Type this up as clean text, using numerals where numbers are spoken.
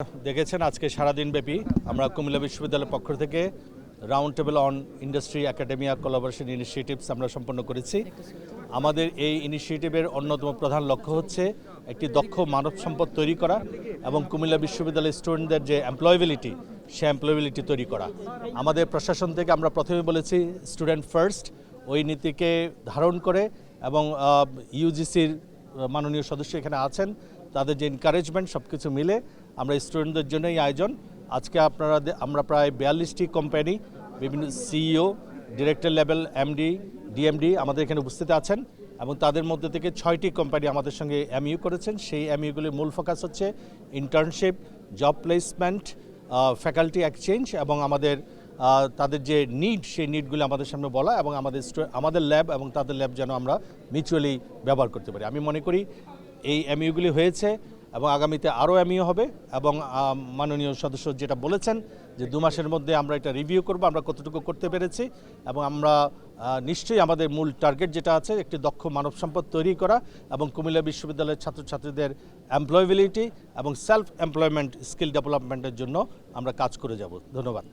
দেখেছেন আজকে সারাদিন ব্যাপী আমরা কুমিল্লা বিশ্ববিদ্যালয়ের পক্ষ থেকে round table on industry academia collaboration initiatives আমরা সম্পন্ন করেছি। আমাদের এই ইনিশিয়েটিভের অন্যতম প্রধান লক্ষ্য হচ্ছে একটি দক্ষ মানব সম্পদ তৈরি করা এবং কুমিল্লা বিশ্ববিদ্যালয়ের স্টুডেন্টদের যে এমপ্লয়েবিলিটি সে এমপ্লয়েবিলিটি তৈরি করা। আমাদের প্রশাসন থেকে আমরা প্রথমে বলেছি স্টুডেন্ট ফার্স্ট, ওই নীতিকে ধারণ করে এবং ইউজিসির মাননীয় সদস্য এখানে আছেন, তাদের যে এনকারেজমেন্ট সব কিছু মিলে আমরা স্টুডেন্টদের জন্য এই আয়োজন। আজকে আমরা প্রায় 42টি কোম্পানি, বিভিন্ন CEO, director level, MD, DMD আমাদের এখানে উপস্থিত আছেন এবং তাদের মধ্যে থেকে 6টি কোম্পানি আমাদের সঙ্গে এমইউ করেছেন। সেই এমইউগুলির মূল ফোকাস হচ্ছে internship, job placement, faculty exchange এবং তাদের যে নিড সেই নিডগুলি আমাদের সামনে বলা এবং আমাদের ল্যাব এবং তাদের ল্যাব যেন আমরা মিউচুয়ালি ব্যবহার করতে পারি। আমি মনে করি এই এমইউগুলি হয়েছে এবং আগামীতে আরও এমইউ হবে এবং মাননীয় সদস্য যেটা বলেছেন যে 2 মাসের মধ্যে আমরা এটা রিভিউ করব আমরা কতটুকু করতে পেরেছি এবং আমরা নিশ্চয়ই আমাদের মূল টার্গেট যেটা আছে একটি দক্ষ মানব সম্পদ তৈরি করা এবং কুমিল্লা বিশ্ববিদ্যালয়ের ছাত্রছাত্রীদের এমপ্লয়েবিলিটি এবং সেলফ এমপ্লয়মেন্ট স্কিল ডেভেলপমেন্টের জন্য আমরা কাজ করে যাব। ধন্যবাদ।